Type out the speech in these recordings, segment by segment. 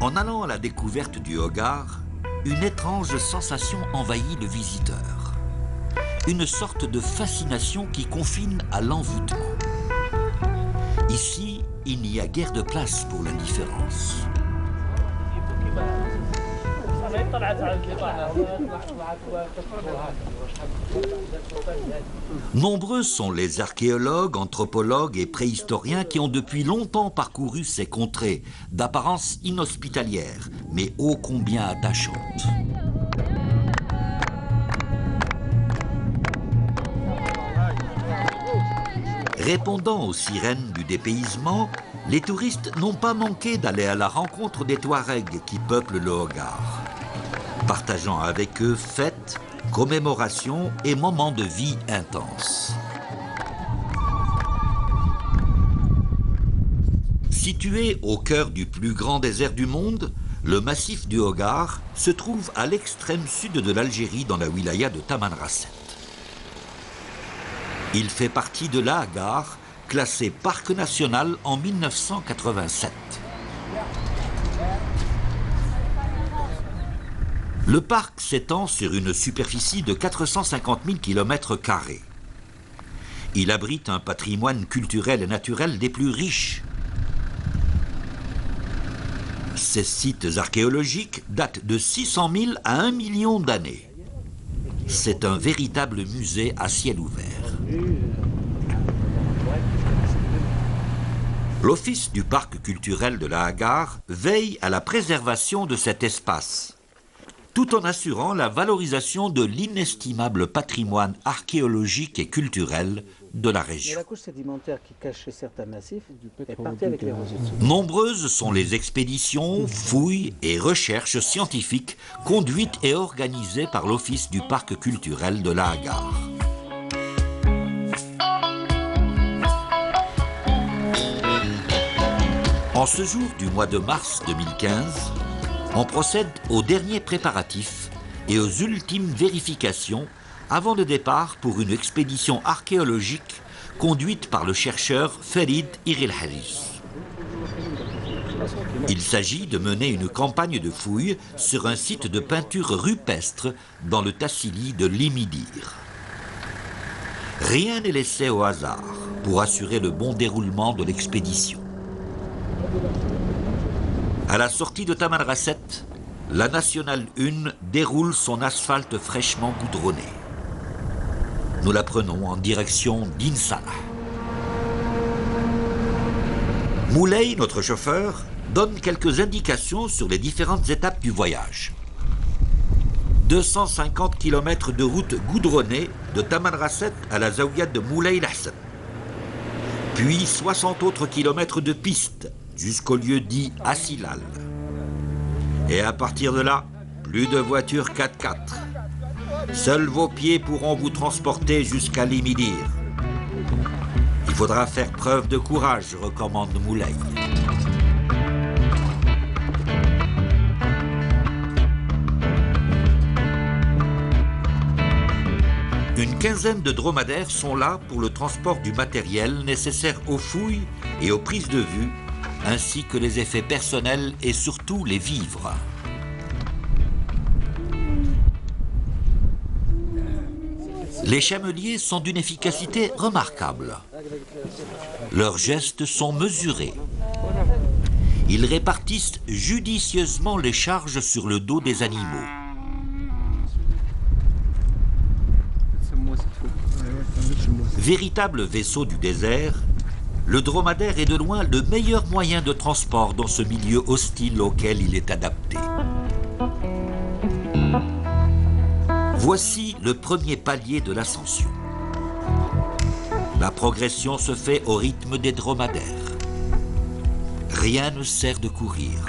En allant à la découverte du Hogar, une étrange sensation envahit le visiteur. Une sorte de fascination qui confine à l'envoûtement. Ici, il n'y a guère de place pour l'indifférence. Nombreux sont les archéologues, anthropologues et préhistoriens qui ont depuis longtemps parcouru ces contrées, d'apparence inhospitalière, mais ô combien attachantes. Répondant aux sirènes du dépaysement, les touristes n'ont pas manqué d'aller à la rencontre des Touaregs qui peuplent le Hogar, partageant avec eux fêtes, commémorations et moments de vie intenses. Situé au cœur du plus grand désert du monde, le massif du Hogar se trouve à l'extrême sud de l'Algérie dans la wilaya de Tamanrasset. Il fait partie de l'Agar, classé parc national en 1987. Le parc s'étend sur une superficie de 450 000 km². Il abrite un patrimoine culturel et naturel des plus riches. Ces sites archéologiques datent de 600 000 à 1 million d'années. C'est un véritable musée à ciel ouvert. L'Office du parc culturel de l'Agar veille à la préservation de cet espace, tout en assurant la valorisation de l'inestimable patrimoine archéologique et culturel de la région. La couche sédimentaire qui cachait certains massifs est partie avec l'érosion. Nombreuses sont les expéditions, fouilles et recherches scientifiques conduites et organisées par l'Office du parc culturel de l'Agar. En ce jour du mois de mars 2015, on procède aux derniers préparatifs et aux ultimes vérifications avant le départ pour une expédition archéologique conduite par le chercheur Farid Irilharis. Il s'agit de mener une campagne de fouilles sur un site de peinture rupestre dans le Tassili de Limidir. Rien n'est laissé au hasard pour assurer le bon déroulement de l'expédition. À la sortie de Tamanrasset, la Nationale 1 déroule son asphalte fraîchement goudronné. Nous la prenons en direction d'Insana. Moulay, notre chauffeur, donne quelques indications sur les différentes étapes du voyage. 250 km de route goudronnée de Tamanrasset à la Zaouïa de Moulay Lahsen. Puis 60 autres kilomètres de piste jusqu'au lieu dit Assilal. Et à partir de là, plus de voitures 4x4. Seuls vos pieds pourront vous transporter jusqu'à Limidir. Il faudra faire preuve de courage, recommande Moulay. Une quinzaine de dromadaires sont là pour le transport du matériel nécessaire aux fouilles et aux prises de vue, ainsi que les effets personnels et surtout les vivres. Les chameliers sont d'une efficacité remarquable. Leurs gestes sont mesurés. Ils répartissent judicieusement les charges sur le dos des animaux. Véritable vaisseau du désert, le dromadaire est de loin le meilleur moyen de transport dans ce milieu hostile auquel il est adapté. Voici le premier palier de l'ascension. La progression se fait au rythme des dromadaires. Rien ne sert de courir.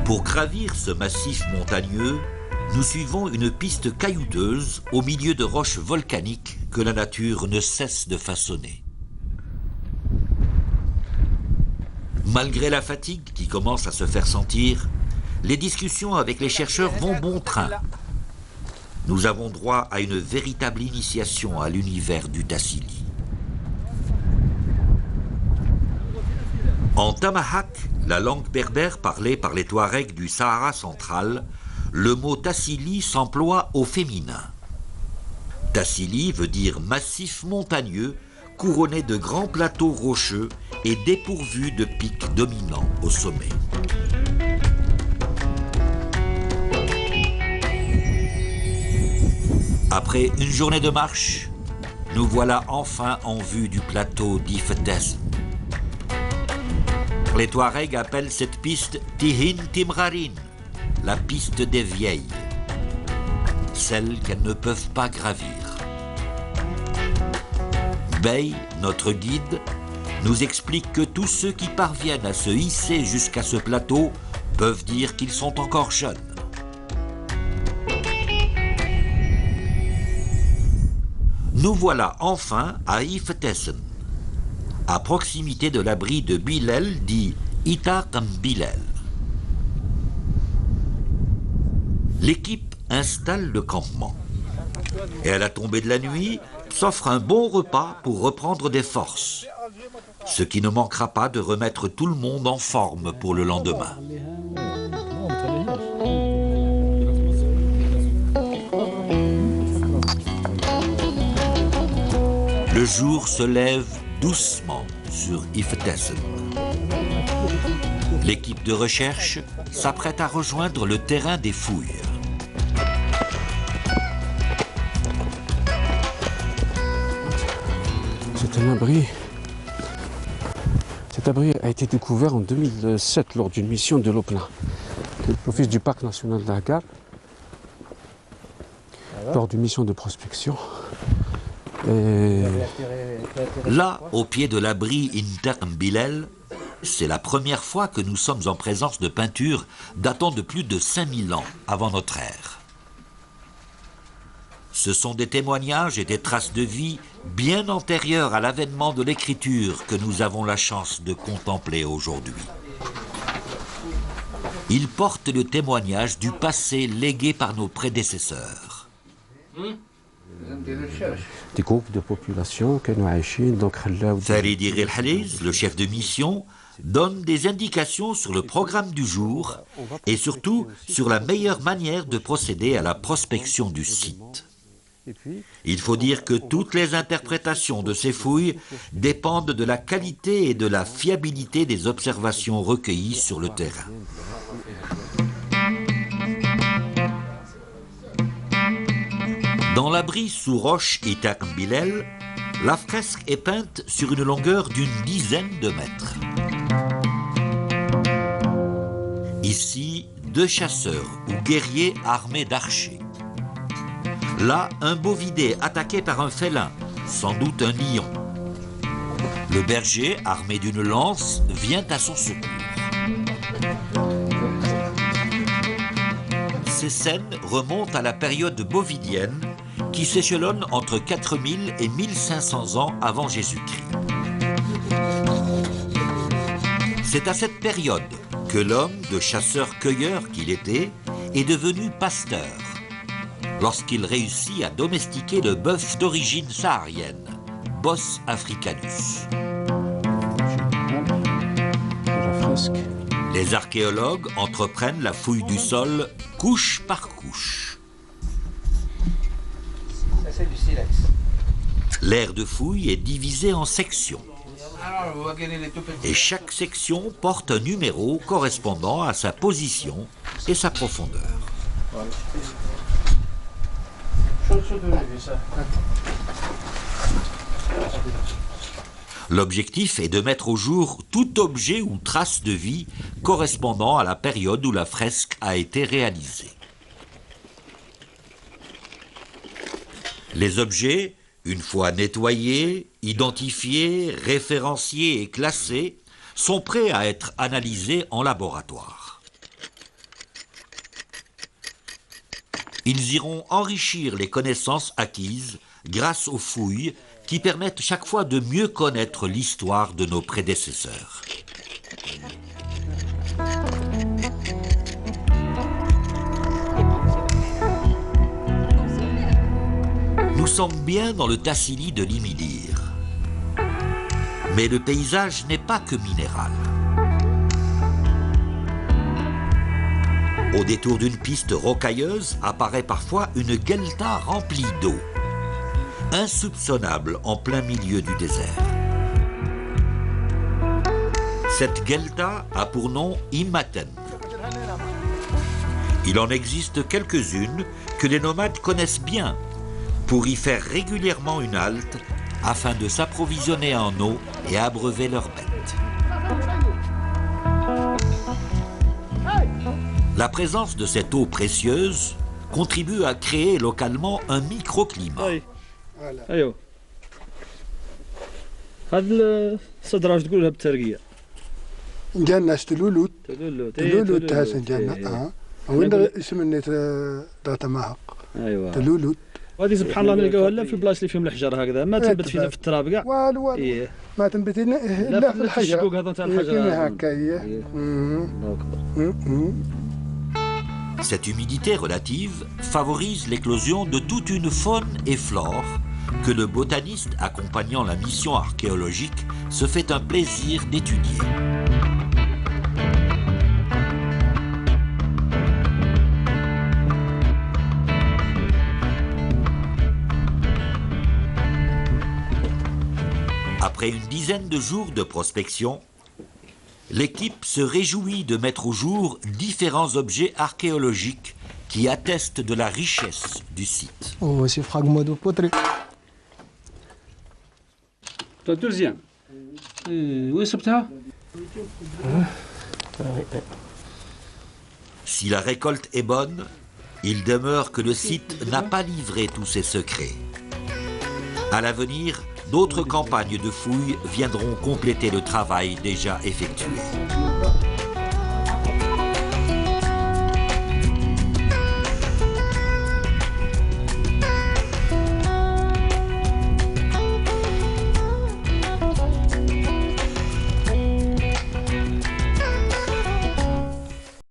Pour gravir ce massif montagneux, nous suivons une piste caillouteuse au milieu de roches volcaniques que la nature ne cesse de façonner. Malgré la fatigue qui commence à se faire sentir, les discussions avec les chercheurs vont bon train. Nous avons droit à une véritable initiation à l'univers du Tassili. En Tamahak, la langue berbère parlée par les Touaregs du Sahara central, le mot Tassili s'emploie au féminin. Tassili veut dire massif montagneux, couronné de grands plateaux rocheux et dépourvu de pics dominants au sommet. Après une journée de marche, nous voilà enfin en vue du plateau d'Ifetes. Les Touaregs appellent cette piste Tihin Timrarin, la piste des vieilles, celle qu'elles ne peuvent pas gravir. Bey, notre guide, nous explique que tous ceux qui parviennent à se hisser jusqu'à ce plateau peuvent dire qu'ils sont encore jeunes. Nous voilà enfin à Ifetesen, à proximité de l'abri de Bilel dit Itaqam Bilel. L'équipe installe le campement. Et à la tombée de la nuit, s'offre un bon repas pour reprendre des forces, ce qui ne manquera pas de remettre tout le monde en forme pour le lendemain. Le jour se lève doucement sur Ifetesen. L'équipe de recherche s'apprête à rejoindre le terrain des fouilles. C'est un abri. Cet abri a été découvert en 2007 lors d'une mission de l'OPNA, l'Office du Parc national d'Agar, lors d'une mission de prospection. Et... Là, au pied de l'abri Intern Bilel, c'est la première fois que nous sommes en présence de peintures datant de plus de 5000 ans avant notre ère. Ce sont des témoignages et des traces de vie bien antérieures à l'avènement de l'écriture que nous avons la chance de contempler aujourd'hui. Ils portent le témoignage du passé légué par nos prédécesseurs. Des groupes de population que nous avons donc Faridi Ghilhaliz, le chef de mission, donne des indications sur le programme du jour et surtout sur la meilleure manière de procéder à la prospection du site. Il faut dire que toutes les interprétations de ces fouilles dépendent de la qualité et de la fiabilité des observations recueillies sur le terrain. Dans l'abri sous roche Itaqam Bilel, la fresque est peinte sur une longueur d'une dizaine de mètres. Ici, 2 chasseurs ou guerriers armés d'archers. Là, un bovidé attaqué par un félin, sans doute un lion. Le berger, armé d'une lance, vient à son secours. Ces scènes remontent à la période bovidienne qui s'échelonne entre 4000 et 1500 ans avant Jésus-Christ. C'est à cette période que l'homme, de chasseur-cueilleur qu'il était, est devenu pasteur, lorsqu'il réussit à domestiquer le bœuf d'origine saharienne, Bos africanus. Les archéologues entreprennent la fouille du sol couche par couche. C'est du silex. L'aire de fouille est divisée en sections. Et chaque section porte un numéro correspondant à sa position et sa profondeur. L'objectif est de mettre au jour tout objet ou trace de vie correspondant à la période où la fresque a été réalisée. Les objets, une fois nettoyés, identifiés, référenciés et classés, sont prêts à être analysés en laboratoire. Ils iront enrichir les connaissances acquises grâce aux fouilles qui permettent chaque fois de mieux connaître l'histoire de nos prédécesseurs. Nous sommes bien dans le Tassili de Limidir. Mais le paysage n'est pas que minéral. Au détour d'une piste rocailleuse apparaît parfois une guelta remplie d'eau, insoupçonnable en plein milieu du désert. Cette guelta a pour nom Imaten. Il en existe quelques-unes que les nomades connaissent bien pour y faire régulièrement une halte afin de s'approvisionner en eau et abreuver leurs bêtes. La présence de cette eau précieuse contribue à créer localement un microclimat. ايوه هذا الصدر واش تقولها بالترقيه جنة تلولوت تلولو تاس جنة وين اسم النت داتا معق ايوه تلولوت وهذه سبحان الله نلقاوها لا في البلاصه اللي فيهم الحجر هكذا ما تنبت فينا في التراب كاع والو ايه ما تنبت الا في الحجر الشقوق هذا تاع الحجر كيما هكا هي الله اكبر. Cette humidité relative favorise l'éclosion de toute une faune et flore que le botaniste accompagnant la mission archéologique se fait un plaisir d'étudier. Après une dizaine de jours de prospection, l'équipe se réjouit de mettre au jour différents objets archéologiques qui attestent de la richesse du site. Oh, c'est fragment de poterie. La deuxième. Où est-ce que Si la récolte est bonne, il demeure que le site n'a pas livré tous ses secrets. À l'avenir, d'autres campagnes de fouilles viendront compléter le travail déjà effectué.